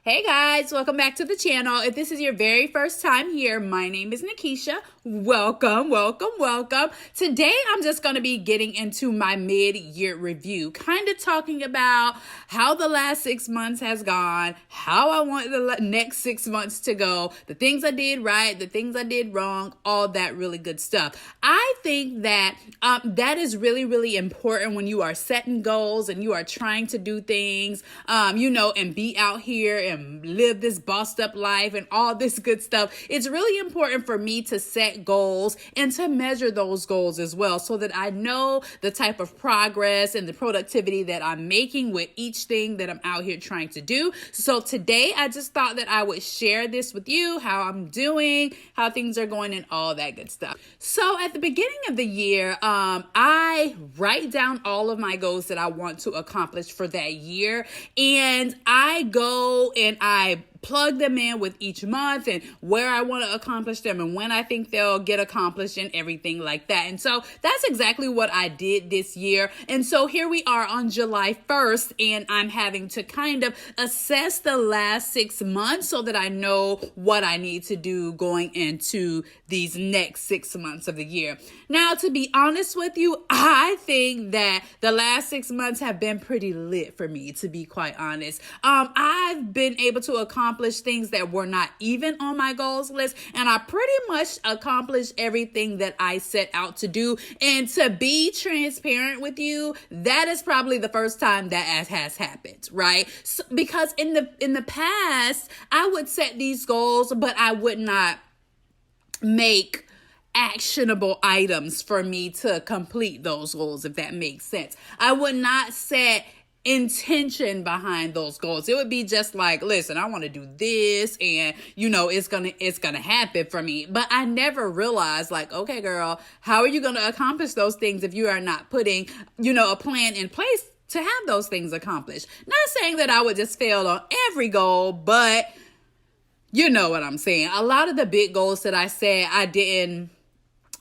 Hey guys, welcome back to the channel. If this is your very first time here, my name is Nakisha. Welcome, welcome, welcome. Today I'm just going to be getting into my mid-year review, kind of talking about how the last 6 months has gone, how I want the next 6 months to go, the things I did right, the things I did wrong, all that really good stuff. I think that that is really, really important when you are setting goals and you are trying to do things, and be out here and live this bossed up life and all this good stuff. It's really important for me to set goals and to measure those goals as well so that I know the type of progress and the productivity that I'm making with each thing that I'm out here trying to do. So today I just thought that I would share this with you, how I'm doing, how things are going and all that good stuff. So at the beginning of the year, I write down all of my goals that I want to accomplish for that year, and I go and I plug them in with each month and where I want to accomplish them and when I think they'll get accomplished and everything like that. And so that's exactly what I did this year. And so here we are on July 1st, and I'm having to kind of assess the last 6 months so that I know what I need to do going into these next 6 months of the year. Now, to be honest with you, I think that the last 6 months have been pretty lit for me, to be quite honest. I've been able to accomplish things that were not even on my goals list, and I pretty much accomplished everything that I set out to do. And to be transparent with you, that is probably the first time that has happened, right? So, because in the past, I would set these goals, but I would not make actionable items for me to complete those goals, if that makes sense. I would not set intention behind those goals. It would be just like, listen, I want to do this, and it's gonna happen for me. But I never realized, like, okay, girl, how are you gonna accomplish those things if you are not putting a plan in place to have those things accomplished? Not saying that I would just fail on every goal, but you know what I'm saying. A lot of the big goals that I said I didn't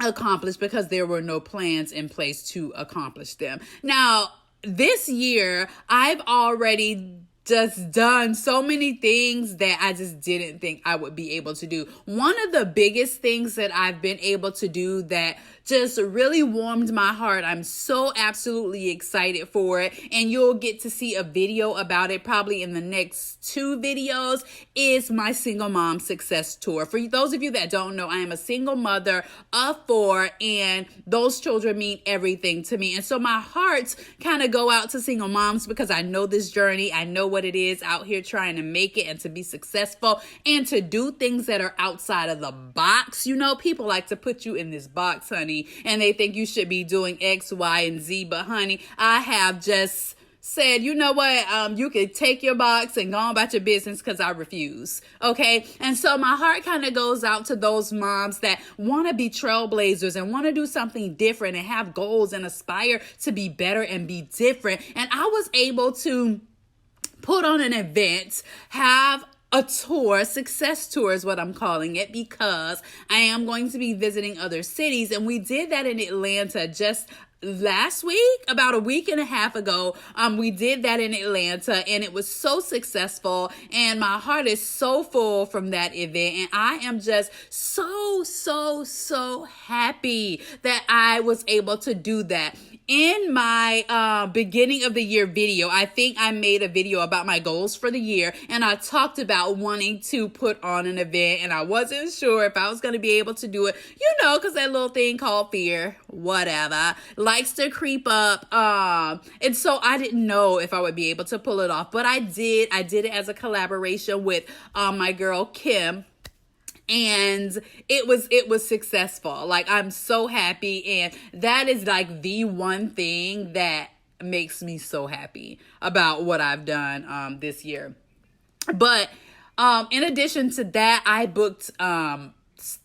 accomplish because there were no plans in place to accomplish them. Now, this year, I've already just done so many things that I just didn't think I would be able to do. One of the biggest things that I've been able to do that just really warmed my heart, I'm so absolutely excited for it, and you'll get to see a video about it probably in the next 2 videos, is my single mom success tour. For those of you that don't know, I am a single mother of 4, and those children mean everything to me. And so my hearts kind of go out to single moms because I know this journey. I know what it is out here trying to make it and to be successful and to do things that are outside of the box. People like to put you in this box, honey, and they think you should be doing X, Y, and Z. But honey, I have just said, you know what, you could take your box and go on about your business because I refuse. Okay. And so my heart kind of goes out to those moms that want to be trailblazers and want to do something different and have goals and aspire to be better and be different. And I was able to put on an event, have a tour, success tour is what I'm calling it, because I am going to be visiting other cities. And we did that in Atlanta just last week, about a week and a half ago. We did that in Atlanta, and it was so successful, and my heart is so full from that event, and I am just so happy that I was able to do that. In my beginning of the year video, I think I made a video about my goals for the year, and I talked about wanting to put on an event, and I wasn't sure if I was going to be able to do it, because that little thing called fear, whatever, likes to creep up. And so I didn't know if I would be able to pull it off, but I did. I did it as a collaboration with my girl, Kim. And it was successful. Like, I'm so happy. And that is like the one thing that makes me so happy about what I've done this year. But in addition to that, I booked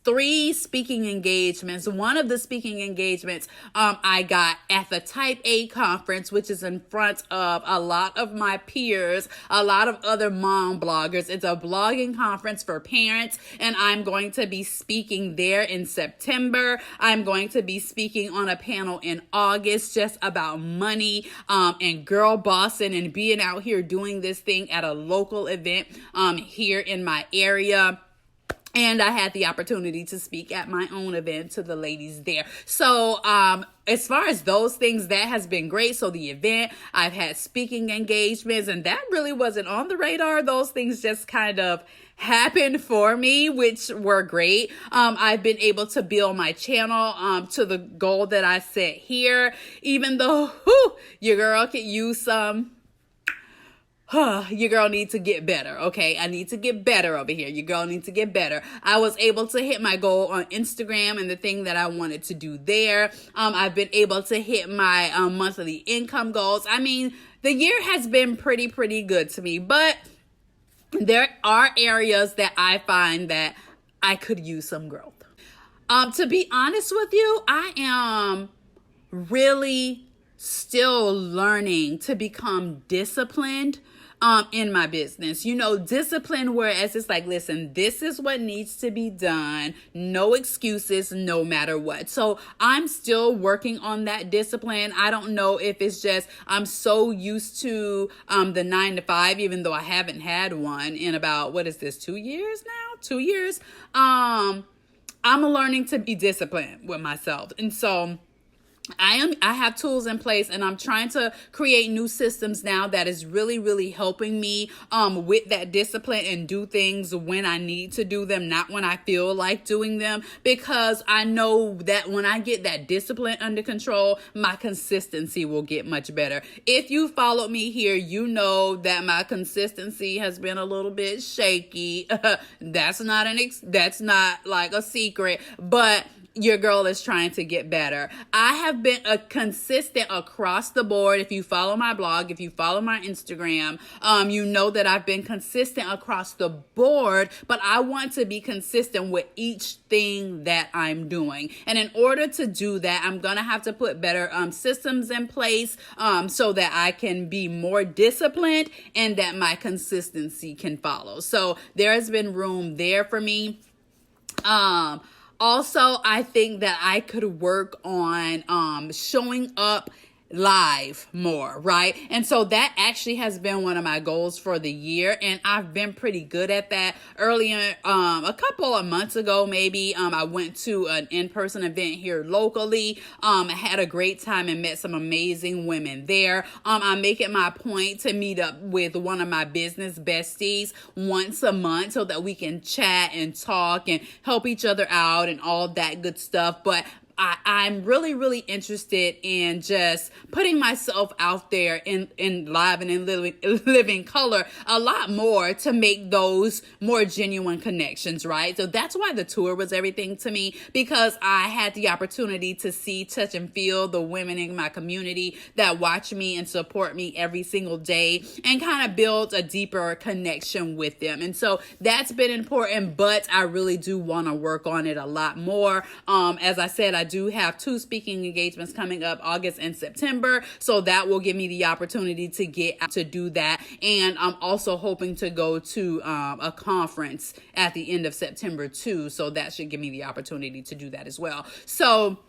three speaking engagements. One of the speaking engagements I got at the Type A conference, which is in front of a lot of my peers, a lot of other mom bloggers. It's a blogging conference for parents, and I'm going to be speaking there in September. I'm going to be speaking on a panel in August just about money and girl bossing and being out here doing this thing at a local event here in my area. And I had the opportunity to speak at my own event to the ladies there. So as far as those things, that has been great. So the event, I've had speaking engagements, and that really wasn't on the radar. Those things just kind of happened for me, which were great. I've been able to build my channel to the goal that I set here, even though your girl could use some. Your girl needs to get better, okay? I need to get better over here. Your girl needs to get better. I was able to hit my goal on Instagram and the thing that I wanted to do there. I've been able to hit my monthly income goals. I mean, the year has been pretty good to me, but there are areas that I find that I could use some growth. To be honest with you, I am really still learning to become disciplined in my business. Discipline, whereas it's like, listen, this is what needs to be done. No excuses, no matter what. So I'm still working on that discipline. I don't know if it's just I'm so used to the 9 to 5, even though I haven't had one in about, 2 years now? 2 years. I'm learning to be disciplined with myself. And so I have tools in place, and I'm trying to create new systems now that is really helping me with that discipline and do things when I need to do them, not when I feel like doing them, because I know that when I get that discipline under control, my consistency will get much better. If you followed me here, you know that my consistency has been a little bit shaky. That's not like a secret, but your girl is trying to get better. I have been consistent across the board. If you follow my blog, if you follow my Instagram, you know that I've been consistent across the board, but I want to be consistent with each thing that I'm doing. And in order to do that, I'm going to have to put better systems in place so that I can be more disciplined and that my consistency can follow. So there has been room there for me. Also, I think that I could work on showing up live more, right? And so that actually has been one of my goals for the year, and I've been pretty good at that. Earlier, a couple of months ago, maybe, I went to an in-person event here locally. I had a great time and met some amazing women there. I make it my point to meet up with one of my business besties once a month so that we can chat and talk and help each other out and all that good stuff. But I'm really interested in just putting myself out there in live and in living color a lot more to make those more genuine connections, right? So that's why the tour was everything to me, because I had the opportunity to see, touch, and feel the women in my community that watch me and support me every single day and kind of build a deeper connection with them. And so that's been important, but I really do want to work on it a lot more. As I said, I do have 2 speaking engagements coming up August and September, so that will give me the opportunity to get out to do that. And I'm also hoping to go to a conference at the end of September too, so that should give me the opportunity to do that as well. So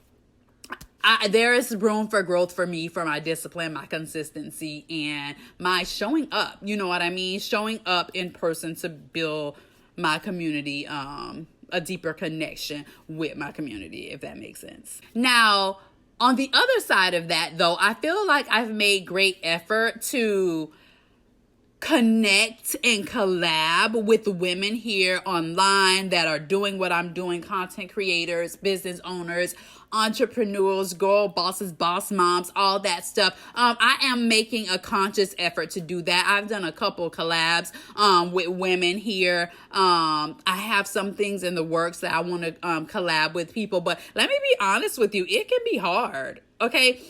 there is room for growth for me, for my discipline, my consistency, and my showing up. You know what I mean? Showing up in person to build my community, a deeper connection with my community, if that makes sense. Now, on the other side of that, though, I feel like I've made great effort to connect and collab with women here online that are doing what I'm doing, content creators, business owners, entrepreneurs, girl bosses, boss moms, all that stuff. I am making a conscious effort to do that. I've done a couple collabs with women here. I have some things in the works that I want to collab with people, but let me be honest with you, it can be hard. Okay.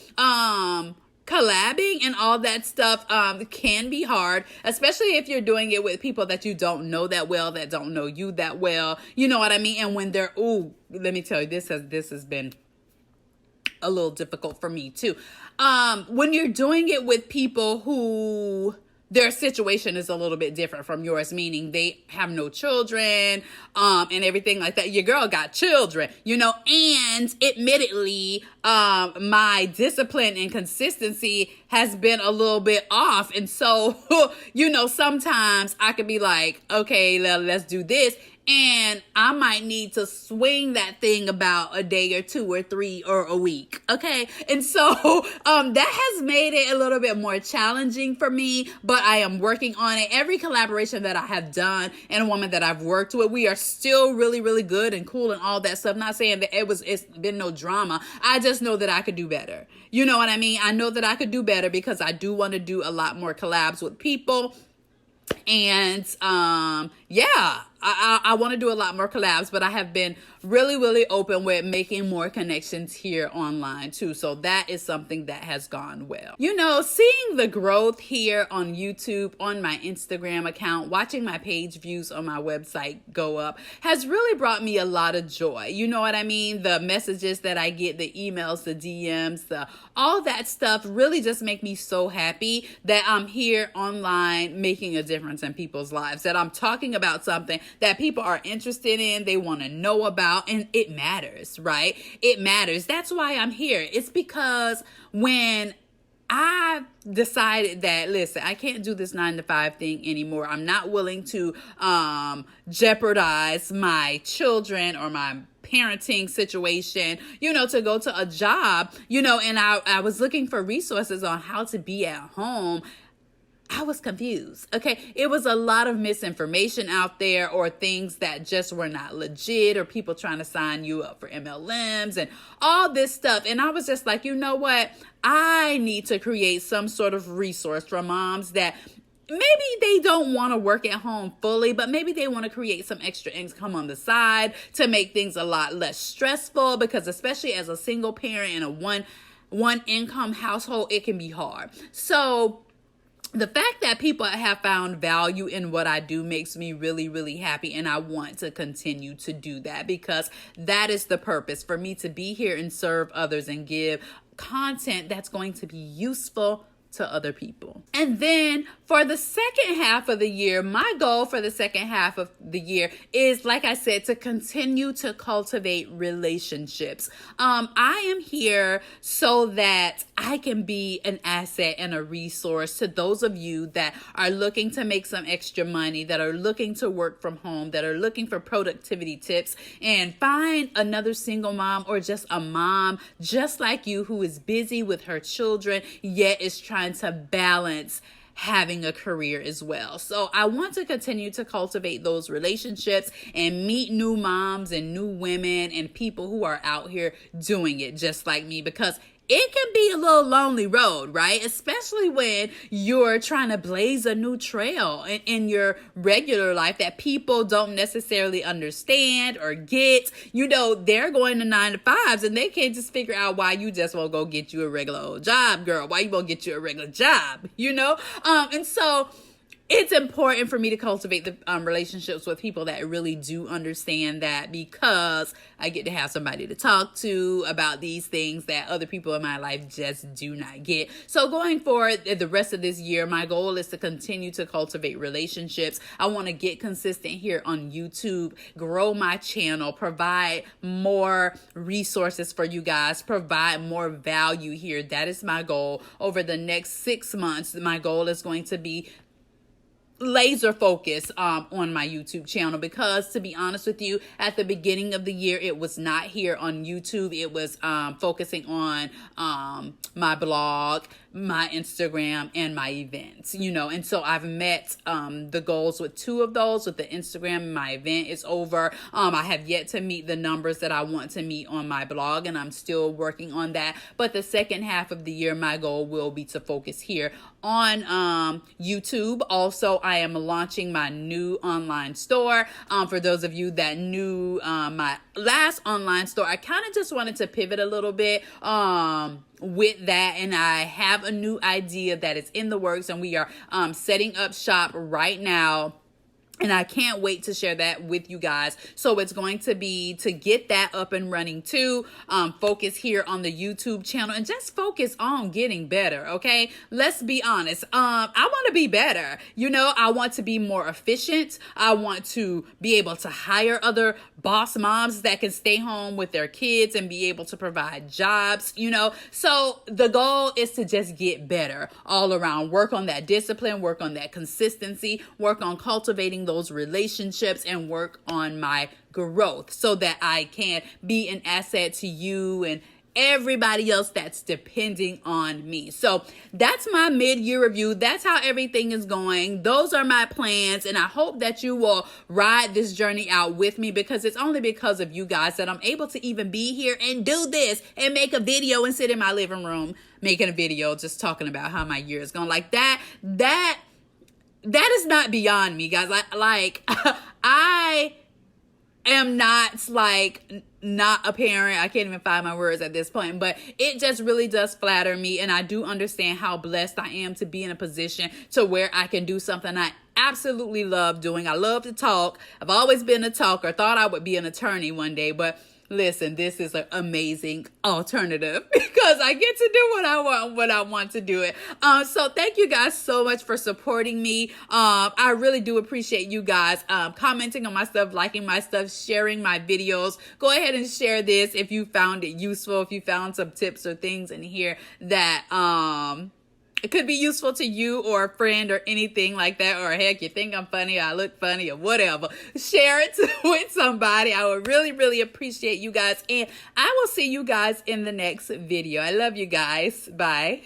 collabing and all that stuff can be hard, especially if you're doing it with people that you don't know that well, that don't know you that well. You know what I mean? And when they're, let me tell you, this has been a little difficult for me too. When you're doing it with people who their situation is a little bit different from yours, meaning they have no children, and everything like that. Your girl got children, and admittedly, my discipline and consistency has been a little bit off. And so, sometimes I could be like, okay, let's do this. And I might need to swing that thing about a day or two or three or a week. Okay. And so that has made it a little bit more challenging for me, but I am working on it. Every collaboration that I have done and a woman that I've worked with, we are still really, really good and cool and all that stuff. Not saying that it's been no drama. I just know that I could do better. You know what I mean? I know that I could do better because I do want to do a lot more collabs with people. And I want to do a lot more collabs, but I have been really, really open with making more connections here online too. So that is something that has gone well. Seeing the growth here on YouTube, on my Instagram account, watching my page views on my website go up has really brought me a lot of joy. You know what I mean? The messages that I get, the emails, the DMs, all that stuff really just make me so happy that I'm here online making a difference in people's lives, that I'm talking about something that people are interested in, they want to know about, and it matters, right? It matters. That's why I'm here. It's because when I decided that, listen, I can't do this 9-to-5 thing anymore. I'm not willing to jeopardize my children or my parenting situation, to go to a job, and I was looking for resources on how to be at home. I was confused. Okay. It was a lot of misinformation out there, or things that just were not legit, or people trying to sign you up for MLMs and all this stuff. And I was just like, you know what? I need to create some sort of resource for moms that maybe they don't want to work at home fully, but maybe they want to create some extra income on the side to make things a lot less stressful, because especially as a single parent in a one income household, it can be hard. So the fact that people have found value in what I do makes me really, really happy. And I want to continue to do that, because that is the purpose, for me to be here and serve others and give content that's going to be useful to other people. And then for the second half of the year, my goal for the second half of the year is, like I said, to continue to cultivate relationships. I am here so that I can be an asset and a resource to those of you that are looking to make some extra money, that are looking to work from home, that are looking for productivity tips, and find another single mom or just a mom just like you who is busy with her children, yet is trying to balance having a career as well. So I want to continue to cultivate those relationships and meet new moms and new women and people who are out here doing it just like me, because it can be a little lonely road, right? Especially when you're trying to blaze a new trail in your regular life that people don't necessarily understand or get. They're going to 9-to-5s and they can't just figure out why you just won't go get you a regular old job, girl. Why you won't get you a regular job, And so it's important for me to cultivate the relationships with people that really do understand that, because I get to have somebody to talk to about these things that other people in my life just do not get. So going forward, the rest of this year, my goal is to continue to cultivate relationships. I want to get consistent here on YouTube, grow my channel, provide more resources for you guys, provide more value here. That is my goal. Over the next 6 months, my goal is going to be laser focus on my YouTube channel, because to be honest with you, at the beginning of the year, it was not here on YouTube. It was focusing on my blog, my Instagram, and my events, and so I've met the goals with 2 of those. With the Instagram and my event is over. I have yet to meet the numbers that I want to meet on my blog, and I'm still working on that. But the second half of the year, my goal will be to focus here on YouTube. Also, I am launching my new online store. For those of you that knew my last online store, I kind of just wanted to pivot a little bit. with that, and I have a new idea that is in the works, and we are setting up shop right now. And I can't wait to share that with you guys. So it's going to be to get that up and running too. Focus here on the YouTube channel and just focus on getting better. Okay. Let's be honest. I want to be better. You know, I want to be more efficient. I want to be able to hire other boss moms that can stay home with their kids and be able to provide jobs, you know. So the goal is to just get better all around. Work on that discipline, work on that consistency, work on cultivating those relationships, and work on my growth so that I can be an asset to you and everybody else that's depending on me. So that's my mid-year review. That's how everything is going. Those are my plans, and I hope that you will ride this journey out with me, because it's only because of you guys that I'm able to even be here and do this and make a video and sit in my living room making a video just talking about how my year is going. Like that is not beyond me, guys. Like I am not a parent. I can't even find my words at this point, but it just really does flatter me. And I do understand how blessed I am to be in a position to where I can do something I absolutely love doing. I love to talk. I've always been a talker. Thought I would be an attorney one day, but listen, this is an amazing alternative because I get to do what I want to do it. So thank you guys so much for supporting me. I really do appreciate you guys commenting on my stuff, liking my stuff, sharing my videos. Go ahead and share this if you found it useful, if you found some tips or things in here that it could be useful to you or a friend or anything like that, or heck, you think I'm funny, or I look funny, or whatever. Share it with somebody. I would really, really appreciate you guys, and I will see you guys in the next video. I love you guys. Bye.